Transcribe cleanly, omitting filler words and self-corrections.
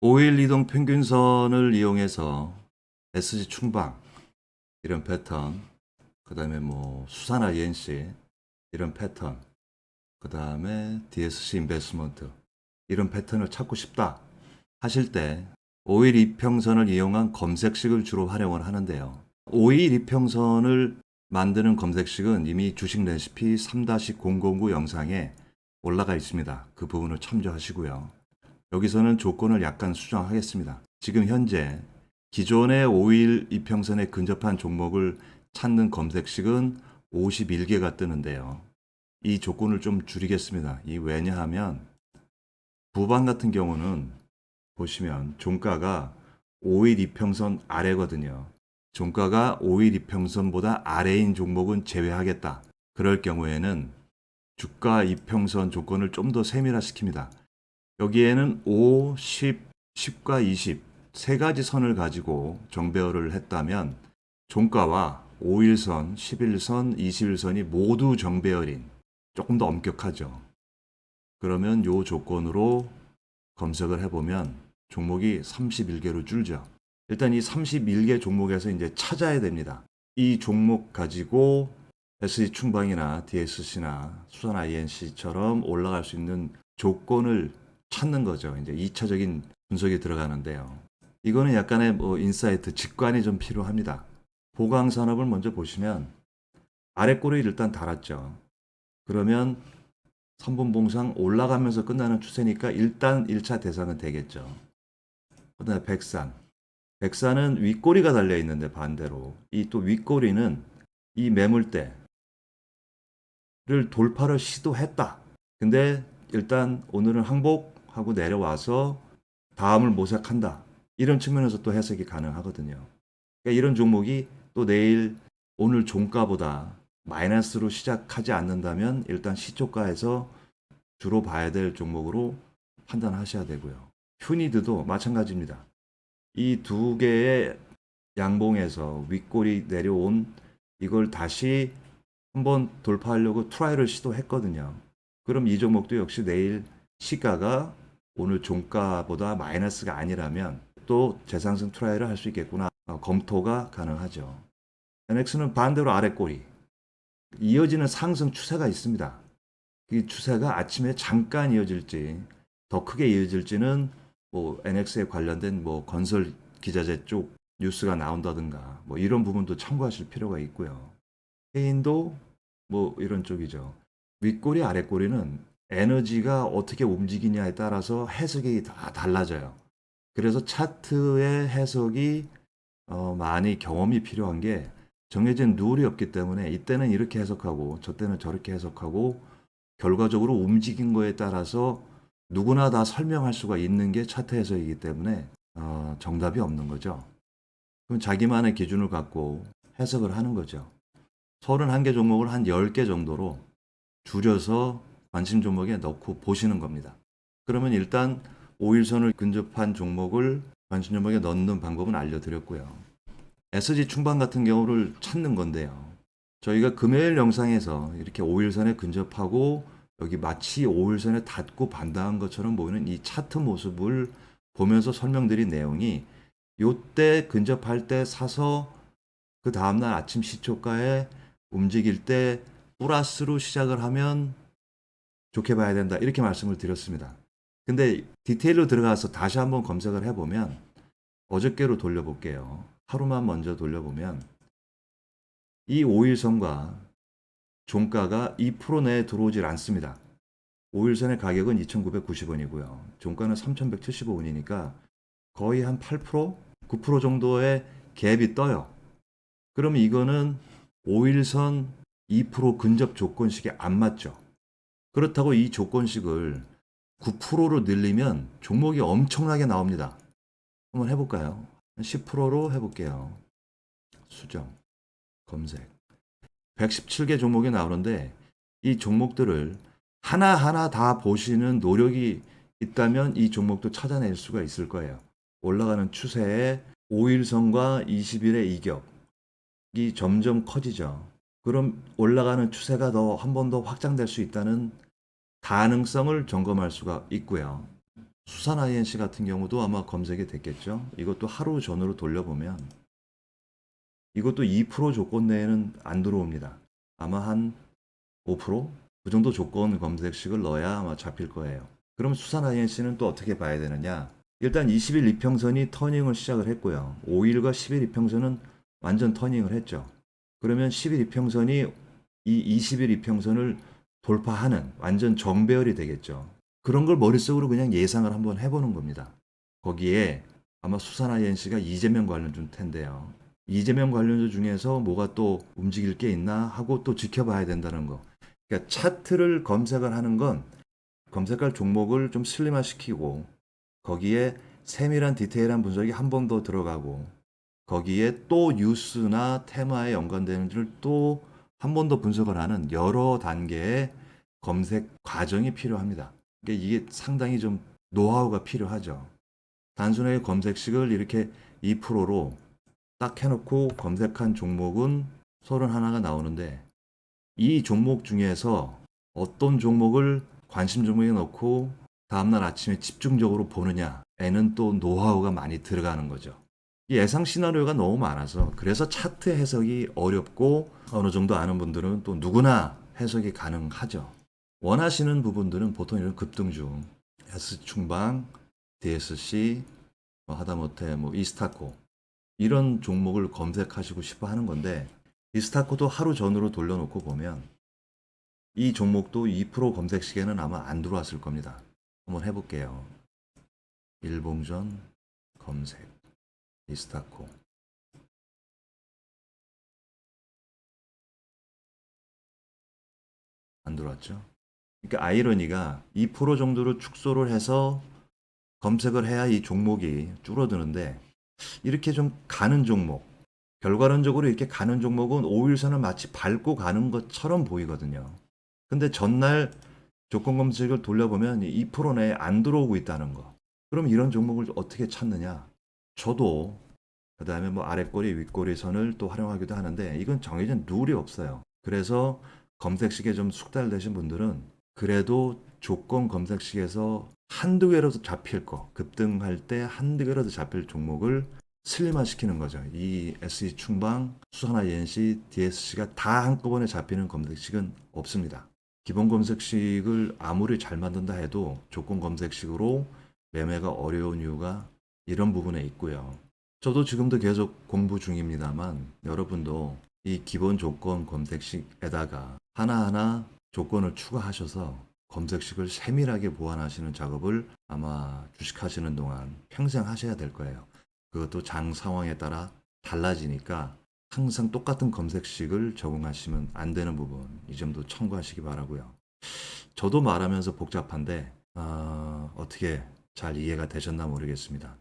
5일 이동 평균선을 이용해서 SG 충방 이런 패턴, 그 다음에 뭐 수산화 ENC 이런 패턴, 그 다음에 DSC 인베스트먼트 이런 패턴을 찾고 싶다 하실 때 5일 이평선을 이용한 검색식을 주로 활용을 하는데요. 5일 이평선을 만드는 검색식은 이미 주식 레시피 3-009 영상에 올라가 있습니다. 그 부분을 참조하시고요. 여기서는 조건을 약간 수정하겠습니다. 지금 현재 기존의 5일 이평선에 근접한 종목을 찾는 검색식은 51개가 뜨는데요. 이 조건을 좀 줄이겠습니다. 왜냐하면 부방 같은 경우는 보시면 종가가 5일 이평선 아래거든요. 종가가 5일 이평선보다 아래인 종목은 제외하겠다. 그럴 경우에는 주가 이평선 조건을 좀 더 세밀화시킵니다. 여기에는 5, 10, 10과 20 세 가지 선을 가지고 정배열을 했다면 종가와 5일선, 11선, 21선이 모두 정배열인 조금 더 엄격하죠. 그러면 요 조건으로 검색을 해보면 종목이 31개로 줄죠. 일단 이 31개 종목에서 이제 찾아야 됩니다. 이 종목 가지고 SG 충방이나 DSC나 수산 INC처럼 올라갈 수 있는 조건을 찾는 거죠. 이제 2차적인 분석이 들어가는데요. 이거는 약간의 인사이트, 직관이 좀 필요합니다. 보강 산업을 먼저 보시면 아래 꼬리를 일단 달았죠. 그러면 선분봉상 올라가면서 끝나는 추세니까 일단 1차 대상은 되겠죠. 그다음에 백산. 백산은 윗꼬리가 달려 있는데 반대로 이 또 윗꼬리는 이 매물대를 돌파를 시도했다. 근데 일단 오늘은 항복하고 내려와서 다음을 모색한다. 이런 측면에서 또 해석이 가능하거든요. 그러니까 이런 종목이 또 내일 오늘 종가보다 마이너스로 시작하지 않는다면 일단 시초가에서 주로 봐야 될 종목으로 판단하셔야 되고요. 휴니드도 마찬가지입니다. 이 두 개의 양봉에서 윗골이 내려온 이걸 다시 한번 돌파하려고 트라이를 시도했거든요. 그럼 이 종목도 역시 내일 시가가 오늘 종가보다 마이너스가 아니라면 또 재상승 트라이를 할 수 있겠구나. 검토가 가능하죠. NX는 반대로 아래꼬리. 이어지는 상승 추세가 있습니다. 이 추세가 아침에 잠깐 이어질지 더 크게 이어질지는 뭐 NX에 관련된 뭐 건설 기자재 쪽 뉴스가 나온다든가 뭐 이런 부분도 참고하실 필요가 있고요. 해인도 뭐 이런 쪽이죠. 윗꼬리 아랫꼬리는 에너지가 어떻게 움직이냐에 따라서 해석이 다 달라져요. 그래서 차트의 해석이 많이 경험이 필요한 게 정해진 룰이 없기 때문에 이때는 이렇게 해석하고 저 때는 저렇게 해석하고 결과적으로 움직인 거에 따라서 누구나 다 설명할 수가 있는 게 차트 해석이기 때문에 정답이 없는 거죠. 그럼 자기만의 기준을 갖고 해석을 하는 거죠. 31개 종목을 한 10개 정도로 줄여서 관심 종목에 넣고 보시는 겁니다. 그러면 일단 5일선을 근접한 종목을 관심 종목에 넣는 방법은 알려드렸고요. SG 충방 같은 경우를 찾는 건데요. 저희가 금요일 영상에서 이렇게 5일선에 근접하고 여기 마치 5일선에 닿고 반등한 것처럼 보이는 이 차트 모습을 보면서 설명드린 내용이 요때 근접할 때 사서 그 다음날 아침 시초가에 움직일 때 플러스로 시작을 하면 좋게 봐야 된다. 이렇게 말씀을 드렸습니다. 근데 디테일로 들어가서 다시 한번 검색을 해보면 어저께로 돌려볼게요. 하루만 먼저 돌려보면 이 5일선과 종가가 2% 내에 들어오질 않습니다. 5일선의 가격은 2,990원이고요. 종가는 3,175원이니까 거의 한 8%, 9% 정도의 갭이 떠요. 그러면 이거는 5일선 2% 근접 조건식에 안 맞죠. 그렇다고 이 조건식을 9%로 늘리면 종목이 엄청나게 나옵니다. 한번 해볼까요? 10%로 해볼게요. 수정, 검색. 117개 종목이 나오는데 이 종목들을 하나하나 다 보시는 노력이 있다면 이 종목도 찾아낼 수가 있을 거예요. 올라가는 추세에 5일선과 20일의 이격이 점점 커지죠. 그럼 올라가는 추세가 더 한 번 더 확장될 수 있다는 가능성을 점검할 수가 있고요. 수산 INC 같은 경우도 아마 검색이 됐겠죠. 이것도 하루 전으로 돌려보면 이것도 2% 조건 내에는 안 들어옵니다. 아마 한 5%? 그 정도 조건 검색식을 넣어야 아마 잡힐 거예요. 그럼 수산 INC는 또 어떻게 봐야 되느냐? 일단 20일 이평선이 터닝을 시작을 했고요. 5일과 10일 이평선은 완전 터닝을 했죠. 그러면 10일 이평선이 이 20일 이평선을 돌파하는 완전 정배열이 되겠죠. 그런 걸 머릿속으로 그냥 예상을 한번 해보는 겁니다. 거기에 아마 수산 INC가 이재명 관련주일 텐데요. 이재명 관련주 중에서 뭐가 또 움직일 게 있나 하고 또 지켜봐야 된다는 거. 그러니까 차트를 검색을 하는 건 검색할 종목을 좀 슬림화시키고 거기에 세밀한 디테일한 분석이 한 번 더 들어가고 거기에 또 뉴스나 테마에 연관되는지를 또 한 번 더 분석을 하는 여러 단계의 검색 과정이 필요합니다. 그러니까 이게 상당히 좀 노하우가 필요하죠. 단순하게 검색식을 이렇게 2%로 딱 해놓고 검색한 종목은 31가 나오는데 이 종목 중에서 어떤 종목을 관심 종목에 넣고 다음날 아침에 집중적으로 보느냐에는 또 노하우가 많이 들어가는 거죠. 이 예상 시나리오가 너무 많아서 그래서 차트 해석이 어렵고 어느 정도 아는 분들은 또 누구나 해석이 가능하죠. 원하시는 부분들은 보통 이런 급등주, S충방, DSC, 하다못해 이스타코 이런 종목을 검색하시고 싶어 하는 건데 이스타코도 하루 전으로 돌려놓고 보면 이 종목도 2% 검색 시계는 아마 안 들어왔을 겁니다. 한번 해볼게요. 일봉전 검색 이스타코 안 들어왔죠? 그러니까 아이러니가 2% 정도로 축소를 해서 검색을 해야 이 종목이 줄어드는데 이렇게 좀 가는 종목 결과론적으로 이렇게 가는 종목은 5일선을 마치 밟고 가는 것처럼 보이거든요. 근데 전날 조건 검색을 돌려보면 2% 내에 안 들어오고 있다는 거. 그럼 이런 종목을 어떻게 찾느냐? 저도 그다음에 아랫꼬리 윗꼬리 선을 또 활용하기도 하는데 이건 정해진 룰이 없어요. 그래서 검색식에 좀 숙달되신 분들은 그래도 조건 검색식에서 한두 개라도 잡힐 거, 급등할 때 한두 개라도 잡힐 종목을 슬림화 시키는 거죠. 이 SE 충방, 수산화 ENC, DSC가 다 한꺼번에 잡히는 검색식은 없습니다. 기본 검색식을 아무리 잘 만든다 해도 조건 검색식으로 매매가 어려운 이유가 이런 부분에 있고요. 저도 지금도 계속 공부 중입니다만 여러분도 이 기본 조건 검색식에다가 하나하나 조건을 추가하셔서 검색식을 세밀하게 보완하시는 작업을 아마 주식하시는 동안 평생 하셔야 될 거예요. 그것도 장 상황에 따라 달라지니까 항상 똑같은 검색식을 적용하시면 안 되는 부분 이 점도 참고하시기 바라고요. 저도 말하면서 복잡한데 어떻게 잘 이해가 되셨나 모르겠습니다.